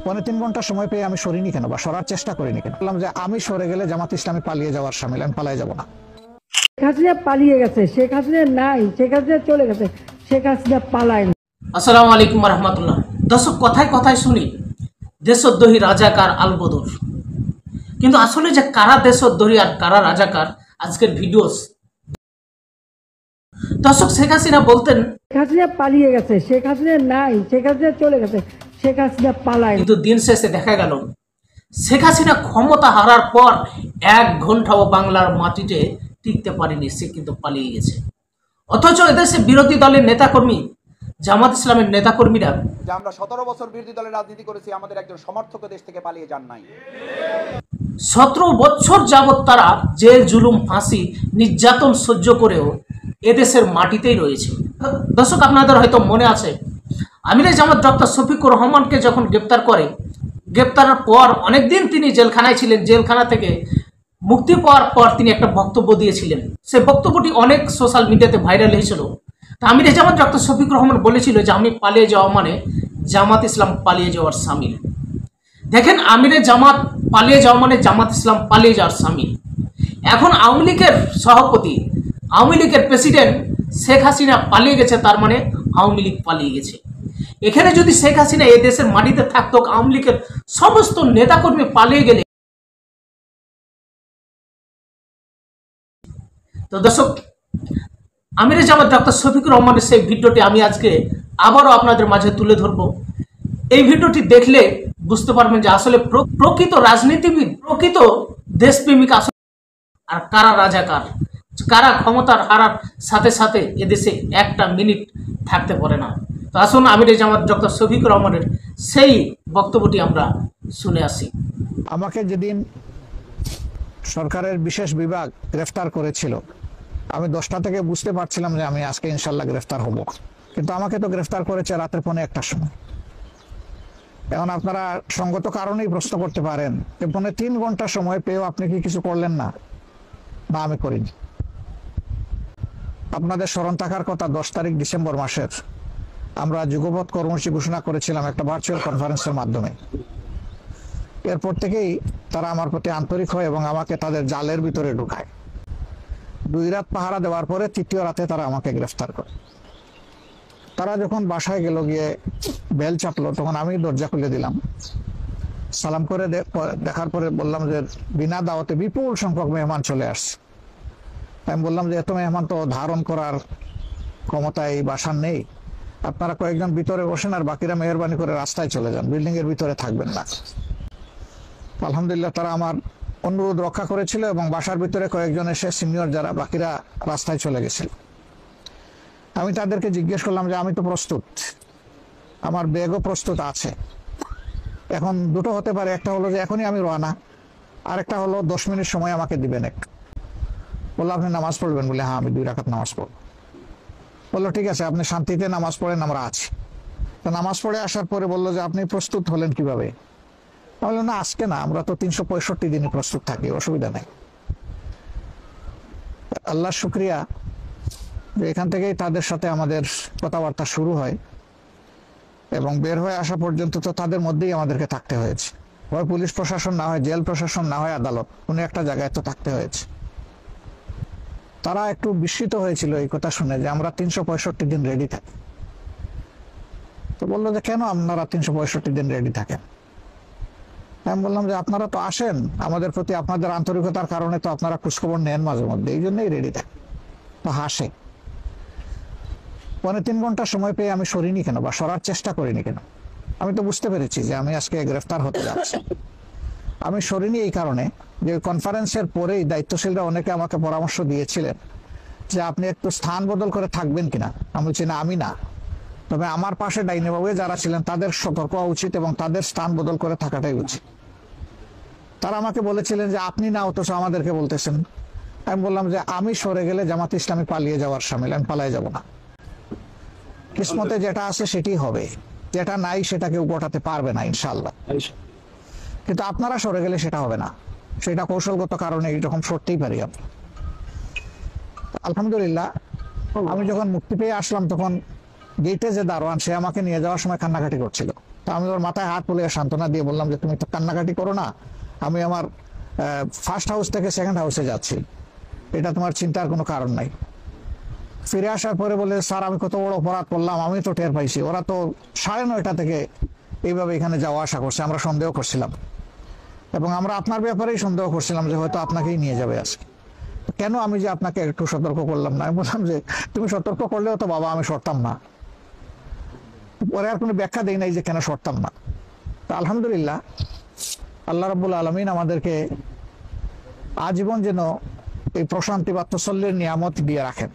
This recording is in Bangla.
3.5 ঘন্টা সময় পেয়ে আমি সরিনি কেন বা সরার চেষ্টা করিনি কেন? বললাম যে আমি সরে গেলে জামাত ইসলামী পালিয়ে যাওয়ার সামিল, আমি পালিয়ে যাব না। শেখ হাসিনা পালিয়ে গেছে, শেখ হাসিনা নাই, শেখ হাসিনা চলে গেছে, শেখ হাসিনা পালায়। আসসালামু আলাইকুম রহমতুল্লাহ। দর্শক, কথায় কথায় শুনি দেশদ্রোহী রাজাকার আল বদর, কিন্তু আসলে যে কারা দেশদ্রোহী আর কারা রাজাকার আজকের ভিডিওস। দর্শক, শেখ হাসিনা বলতেন শেখ হাসিনা পালিয়ে গেছে, শেখ হাসিনা নাই, শেখ হাসিনা চলে গেছে, শেখ হাসিনা পালায়। কিন্তু দিন শেষে দেখা গেল শেখ হাসিনা ক্ষমতা হারার পর 1 ঘন্টাও বাংলার মাটিতে টিকতে পারেনি, সে কিন্তু পালিয়ে গেছে। অথচ এদেশে বিরোধী দলের নেতাকর্মী, জামাত ইসলামের নেতাকর্মীরা যে আমরা 17 বছর বিরোধী দলের রাজনীতি করেছি, আমাদের একজন সমর্থক দেশ থেকে পালিয়ে যান নাই। 17 বছর যাবৎ তারা জেল, জুলুম, ফাঁসি, নির্যাতন সহ্য করেও এদেশের মাটিতেই রয়েছে। দর্শক, আপনাদের হয়তো মনে আছে, আমিরে জামাত ডক্টর শফিকুর রহমানকে যখন গ্রেপ্তার করে, গ্রেপ্তারের পর অনেকদিন তিনি জেলখানায় ছিলেন। জেলখানা থেকে মুক্তি পাওয়ার পর তিনি একটা বক্তব্য দিয়েছিলেন। সেই বক্তব্যটি অনেক সোশ্যাল মিডিয়াতে ভাইরাল হয়েছিল। তা আমিরে জামাত ডক্টর শফিকুর রহমান বলেছিল যে আমি পালিয়ে যাওয়া মানে জামাত ইসলাম পালিয়ে যাওয়ার সামিল। দেখেন, আমিরে জামাত পালিয়ে যাওয়া মানে জামাত ইসলাম পালিয়ে যাওয়ার সামিল। এখন আওয়ামী লীগের সভাপতি, আওয়ামী লীগের প্রেসিডেন্ট শেখ হাসিনা পালিয়ে গেছে, তার মানে আওয়ামী লীগ পালিয়ে গেছে। এখানে যদি শেখ হাসিনা এই দেশের মাটিতে থাকতো, আওয়ামী লীগের সমস্ত নেতাকর্মী পালিয়ে গেলে। তো দর্শক, আমিরে জামাত ডক্টর শফিকুর রহমানের সেই ভিডিওটি আমি আজকে আবারও আপনাদের মাঝে তুলে ধরব। এই ভিডিওটি দেখলে বুঝতে পারবেন যে আসলে প্রকৃত রাজনীতিবিদ, প্রকৃত দেশপ্রেমিক আসলে আর কারা রাজাকার, কারা ক্ষমতার হারার সাথে সাথে এদেশে একটা মিনিট থাকতে পারে না। তো আসুন আমিরে জামাত ডক্টর শফিকুর রহমানের সেই বক্তব্যটি আমরা শুনে আসি। আমাকে যেদিন সরকারের বিশেষ বিভাগ গ্রেফতার করেছিল, আমি 10টা থেকে বুঝতে পারছিলাম যে আমি আজকে ইনশাল্লাহ গ্রেফতার হব, কিন্তু আমাকে তো গ্রেফতার করেছে রাতের 1:45 সময়। এখন আপনারা সঙ্গত কারণেই প্রশ্ন করতে পারেন যে 3.5 ঘন্টা সময় পেয়েও আপনি কি কিছু করলেন না? না, আমি করিনি। আপনাদের স্মরণ থাকার কথা, 10 তারিখ ডিসেম্বর মাসের আমরা যুগপৎ কর্মসূচি ঘোষণা করেছিলাম একটা ভার্চুয়াল কনফারেন্সের মাধ্যমে। এরপর থেকেই তারা আমার প্রতি আন্তরিক হয় এবং আমাকে তাদের জালের ভিতরে ঢুকায়। 2 রাত পাহারা দেওয়ার পরে 3য় রাতে তারা আমাকে গ্রেফতার করে। তারা যখন বাসায় গেল, গিয়ে বেল চাপলো, তখন আমি দরজা খুলে দিলাম। সালাম করে দেখার পরে বললাম যে বিনা দাওয়াতে বিপুল সংখ্যক মেহমান চলে আসছে। আমি বললাম যে এত মেহমান তো ধারণ করার ক্ষমতা এই বাসার নেই, আপনারা কয়েকজন ভিতরে বসেন আর বাকিরা মেহরবানি করে রাস্তায় চলে যান, বিল্ডিং এর ভিতরে থাকবেন না। আলহামদুলিল্লাহ তারা আমার অনুরোধ রক্ষা করেছিল এবং বাসার ভিতরে কয়েকজন এসে সিনিয়র যারা, বাকিরা রাস্তায় চলে গেছিল। আমি তাদেরকে জিজ্ঞেস করলাম যে আমি তো প্রস্তুত, আমার ব্যাগও প্রস্তুত আছে। এখন দুটো হতে পারে, একটা হলো যে এখনই আমি রওনা, আর একটা হলো 10 মিনিট সময় আমাকে দিবেন। বললো আপনি নামাজ পড়বেন? বলে হ্যাঁ, আমি 2 রাকাত নামাজ পড়ব। বললো ঠিক আছে, আপনি শান্তিতে নামাজ পড়েন, আমরা আছি। তো নামাজ পড়ে আসার পরে বললো যে আপনি প্রস্তুত হলেন কিভাবে? বললো না, আজকে না, আমরা তো 365 দিনই প্রস্তুত থাকি, অসুবিধা নেই। আল্লাহর শুকরিয়া যে এখান থেকেই তাদের সাথে আমাদের কথাবার্তা শুরু হয় এবং বের হয়ে আসা পর্যন্ত তো তাদের মধ্যেই আমাদেরকে থাকতে হয়েছে। হয় পুলিশ প্রশাসন, না হয় জেল প্রশাসন, না হয় আদালত, কোনো একটা জায়গায় তো থাকতে হয়েছে। তারা একটু বিস্মিত হয়েছিল এই কথা শুনে যে আমরা 365 দিন রেডি থাকি। তো বললো যে কেন আপনারা 365 দিন রেডি থাকেন? আমি বললাম যে আপনারা তো আসেন, আমাদের প্রতি আপনাদের আন্তরিকতার কারণে তো আপনারা খোঁজখবর নেন মাঝে মধ্যে, এই জন্যই রেডি থাকে। তো হাসে। 3.5 ঘন্টা সময় পেয়ে আমি সরিনি কেন বা সরার চেষ্টা করিনি কেন? আমি তো বুঝতে পেরেছি যে আমি আজকে গ্রেফতার হতে যাচ্ছি। আমি সরিনি এই কারণে যে কনফারেন্সের পরেই দায়িত্বশীলরা অনেকে আমাকে পরামর্শ দিয়েছিলেন যে আপনি একটু স্থান বদল করে থাকবেন কিনা। আমি বলছি না, আমি না, তবে আমার পাশে ডাইনিবাবু যারা ছিলেন তাদের সতর্ক হওয়া উচিত এবং তাদের স্থান বদল করে থাকাটাই উচিত। তারা আমাকে বলেছিলেন যে আপনি না, অথচ আমাদেরকে বলতেছেন। আমি বললাম যে আমি সরে গেলে জামাত ইসলামী পালিয়ে যাওয়ার সামিল, আমি পালিয়ে যাব না। কিসমতে যেটা আছে সেটি হবে, যেটা নাই সেটা কেউ গোটাতে পারবে না ইনশাআল্লাহ। কিন্তু আপনারা সরে গেলে সেটা হবে না, সেটা কৌশলগত কারণে এরকম সরতেই পারি আমরা। আলহামদুলিল্লাহ আমি যখন মুক্তি পেয়ে আসলাম, তখন গেটে যে দারোয়ান, সে আমাকে নিয়ে যাওয়ার সময় কান্নাকাটি করছিল তো আমি ওর মাথায় হাত তুলে সান্ত্বনা দিয়ে বললাম যে তুমি তো কান্নাকাটি করো না, আমি আমার ফার্স্ট হাউস থেকে সেকেন্ড হাউসে যাচ্ছি, এটা তোমার চিন্তার কোনো কারণ নাই। ফিরে আসার পরে বলে, স্যার আমি কত বড় অপরাধ করলাম, আমি তো টের পাইছি, ওরা তো 9:30 থেকে এইভাবে এখানে যাওয়া আসা করছে, আমরা সন্দেহ করছিলাম এবং আমরা আপনার ব্যাপারেই সন্দেহ করছিলাম যে হয়তো আপনাকেই নিয়ে যাবে আজকে। কেন আমি যে আপনাকে একটু সতর্ক করলাম না? আমি বললাম যে তুমি সতর্ক করলেও তো বাবা আমি সরতাম না। পরে আর কোনো ব্যাখ্যা দেই নাই যে কেন সরতাম না। তো আলহামদুলিল্লাহ আল্লাহ রাব্বুল আলামিন আমাদেরকে আজীবন যেন এই প্রশান্তি বা তসল্লির নিয়ামত দিয়ে রাখেন।